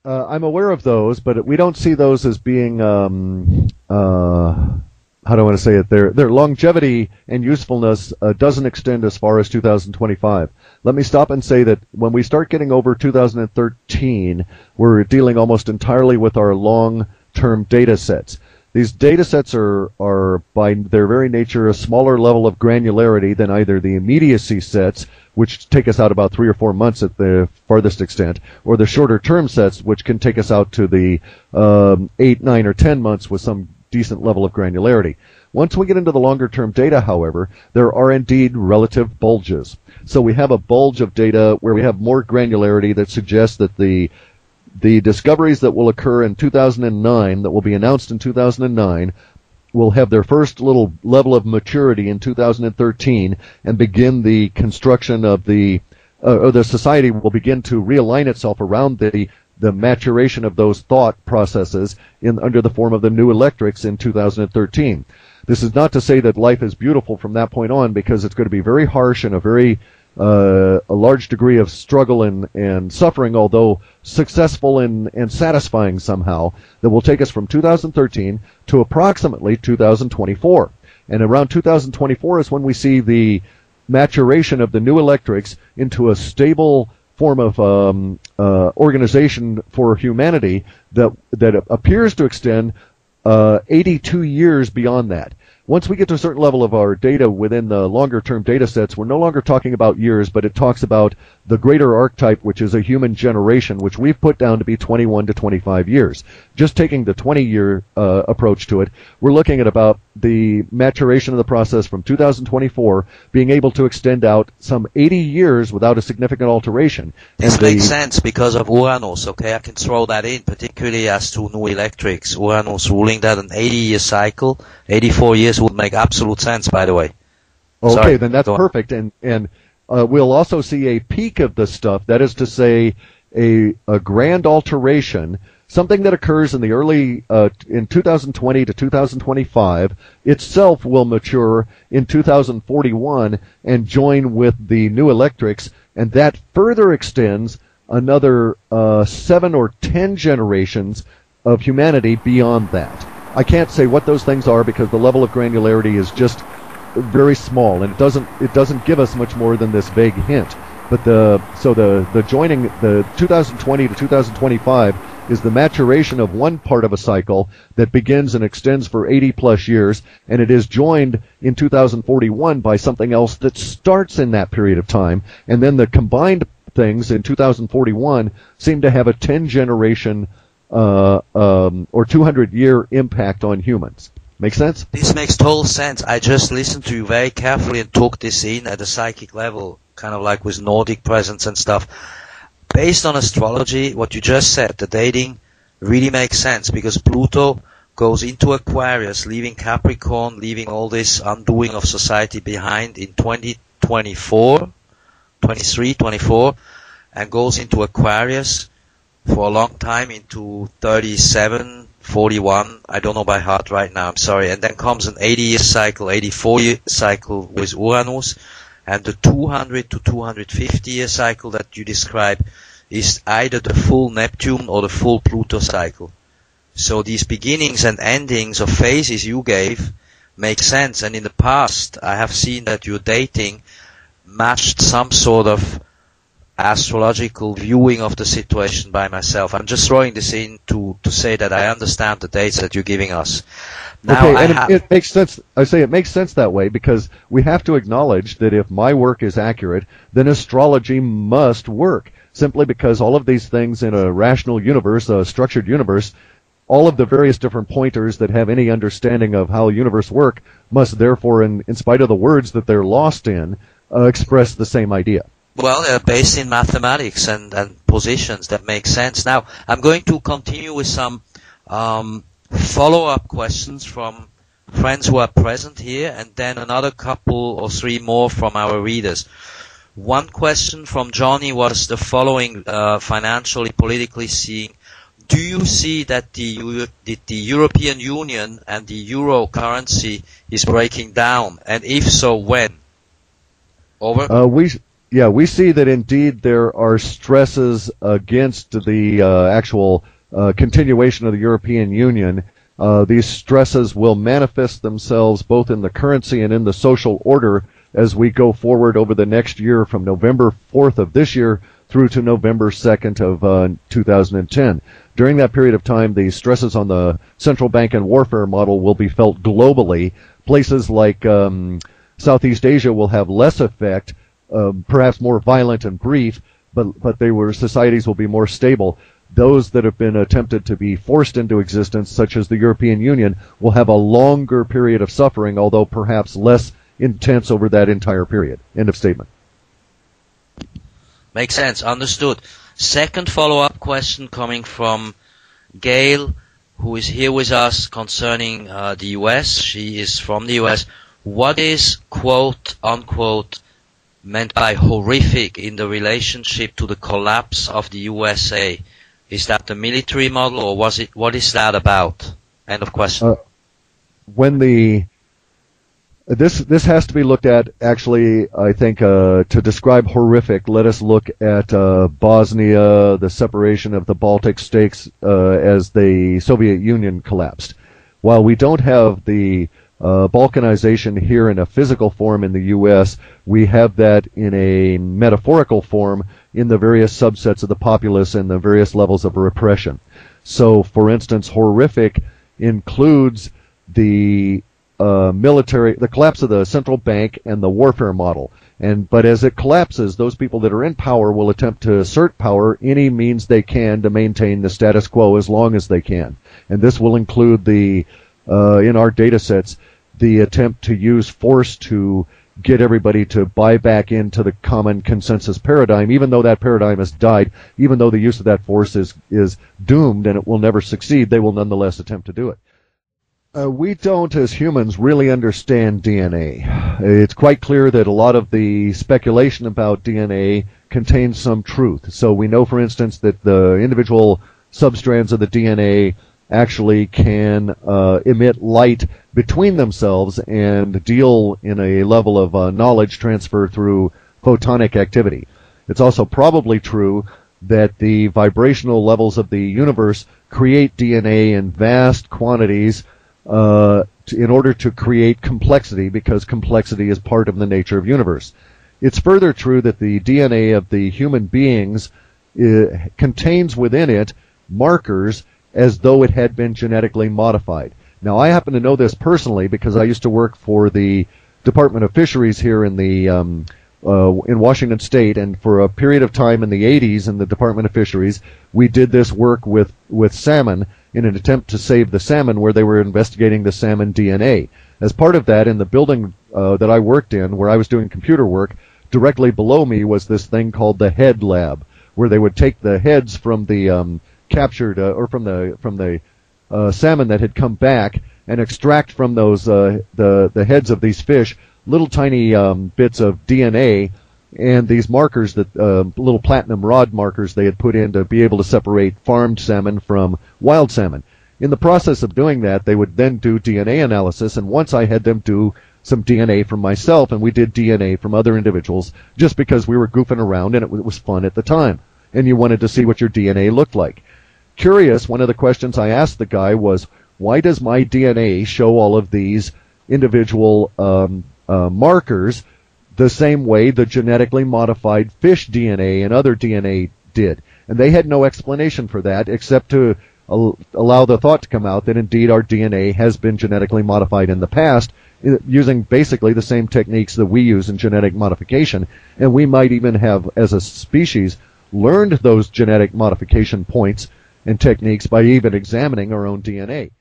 I'm aware of those, but we don't see those as being, how do I want to say it? Their longevity and usefulness doesn't extend as far as 2025. Let me stop and say that when we start getting over 2013, we're dealing almost entirely with our long-term data sets. These data sets are by their very nature a smaller level of granularity than either the immediacy sets, which take us out about 3 or 4 months at the farthest extent, or the shorter term sets, which can take us out to the 8, 9, or 10 months with some decent level of granularity. Once we get into the longer term data, however, there are indeed relative bulges. So we have a bulge of data where we have more granularity that suggests that the discoveries that will occur in 2009, that will be announced in 2009, will have their first little level of maturity in 2013 and begin the construction of or the society will begin to realign itself around the maturation of those thought processes under the form of the new electrics in 2013. This is not to say that life is beautiful from that point on, because it's going to be very harsh and a large degree of struggle and suffering, although successful and satisfying somehow, that will take us from 2013 to approximately 2024. And around 2024 is when we see the maturation of the new electrics into a stable form of organization for humanity that appears to extend 82 years beyond that. Once we get to a certain level of our data within the longer-term data sets, we're no longer talking about years, but it talks about the greater archetype, which is a human generation, which we've put down to be 21 to 25 years. Just taking the 20-year approach to it, we're looking at about the maturation of the process from 2024 being able to extend out some 80 years without a significant alteration. This makes sense because of Uranus, okay? I can throw that in, particularly as to new electrics. Uranus ruling that an 80-year cycle, 84 years would make absolute sense, by the way. Okay, Sorry, then that's perfect. And we'll also see a peak of this stuff. That is to say, a grand alteration, something that occurs in the early, in 2020 to 2025, itself will mature in 2041 and join with the new electrics, and that further extends another 7 or 10 generations of humanity beyond that. I can't say what those things are because the level of granularity is just very small, and it doesn't give us much more than this vague hint. But the joining the 2020 to 2025 is the maturation of one part of a cycle that begins and extends for 80 plus years, and it is joined in 2041 by something else that starts in that period of time, and then the combined things in 2041 seem to have a 10 generation or 200-year impact on humans. Make sense? This makes total sense. I just listened to you very carefully and took this in at a psychic level, kind of like with Nordic presence and stuff. Based on astrology, what you just said, the dating really makes sense because Pluto goes into Aquarius, leaving Capricorn, leaving all this undoing of society behind in 2024, 23, 24, and goes into Aquarius for a long time into 37, 41, I don't know by heart right now, I'm sorry, and then comes an 80-year cycle, 84-year cycle with Uranus, and the 200 to 250-year cycle that you describe is either the full Neptune or the full Pluto cycle. So these beginnings and endings of phases you gave make sense, and in the past I have seen that your dating matched some sort of astrological viewing of the situation by myself. I'm just throwing this in to say that I understand the dates that you're giving us. Now, okay, it makes sense. I say it makes sense that way because we have to acknowledge that if my work is accurate, then astrology must work, simply because all of these things in a rational universe, a structured universe, all of the various different pointers that have any understanding of how the universe works must therefore, in spite of the words that they're lost in, express the same idea. Well, they're based in mathematics and positions that make sense. Now, I'm going to continue with some follow-up questions from friends who are present here, and then another couple or three more from our readers. One question from Johnny was the following, financially, politically seeing. Do you see that the European Union and the euro currency is breaking down? And if so, when? Over? Yeah, we see that indeed there are stresses against the actual continuation of the European Union. These stresses will manifest themselves both in the currency and in the social order as we go forward over the next year from November 4th of this year through to November 2nd of 2010. During that period of time, the stresses on the central bank and warfare model will be felt globally. Places like Southeast Asia will have less effect, perhaps more violent and brief, but societies will be more stable. Those that have been attempted to be forced into existence, such as the European Union, will have a longer period of suffering, although perhaps less intense over that entire period. End of statement. Makes sense. Understood. Second follow-up question coming from Gail, who is here with us concerning the U.S. She is from the U.S. What is, quote, unquote, meant by horrific in the relationship to the collapse of the USA? Is that the military model, or what is that about? End of question. This has to be looked at, actually, I think, to describe horrific. Let us look at Bosnia, the separation of the Baltic states as the Soviet Union collapsed. While we don't have the balkanization here in a physical form in the U.S., we have that in a metaphorical form in the various subsets of the populace and the various levels of repression. So, for instance, horrific includes the the collapse of the central bank and the warfare model. But as it collapses, those people that are in power will attempt to assert power any means they can to maintain the status quo as long as they can. And this will include in our data sets, the attempt to use force to get everybody to buy back into the common consensus paradigm, even though that paradigm has died, even though the use of that force is doomed and it will never succeed, they will nonetheless attempt to do it. We don't, as humans, really understand DNA. It's quite clear that a lot of the speculation about DNA contains some truth. So we know, for instance, that the individual substrands of the DNA actually can emit light between themselves and deal in a level of knowledge transfer through photonic activity. It's also probably true that the vibrational levels of the universe create DNA in vast quantities in order to create complexity, because complexity is part of the nature of the universe. It's further true that the DNA of the human beings contains within it markers as though it had been genetically modified. Now, I happen to know this personally because I used to work for the Department of Fisheries here in Washington State, and for a period of time in the 80s in the Department of Fisheries, we did this work with salmon in an attempt to save the salmon, where they were investigating the salmon DNA. As part of that, in the building that I worked in, where I was doing computer work, directly below me was this thing called the head lab, where they would take the heads from the captured or from the salmon that had come back and extract from those the heads of these fish little tiny bits of DNA and these markers, that little platinum rod markers they had put in to be able to separate farmed salmon from wild salmon. In the process of doing that, they would then do DNA analysis, and once I had them do some DNA from myself, and we did DNA from other individuals just because we were goofing around and it was fun at the time, and you wanted to see what your DNA looked like. Curious, one of the questions I asked the guy was, why does my DNA show all of these individual markers the same way the genetically modified fish DNA and other DNA did? And they had no explanation for that except to allow the thought to come out that indeed our DNA has been genetically modified in the past using basically the same techniques that we use in genetic modification, and we might even have, as a species, learned those genetic modification points and techniques by even examining our own DNA.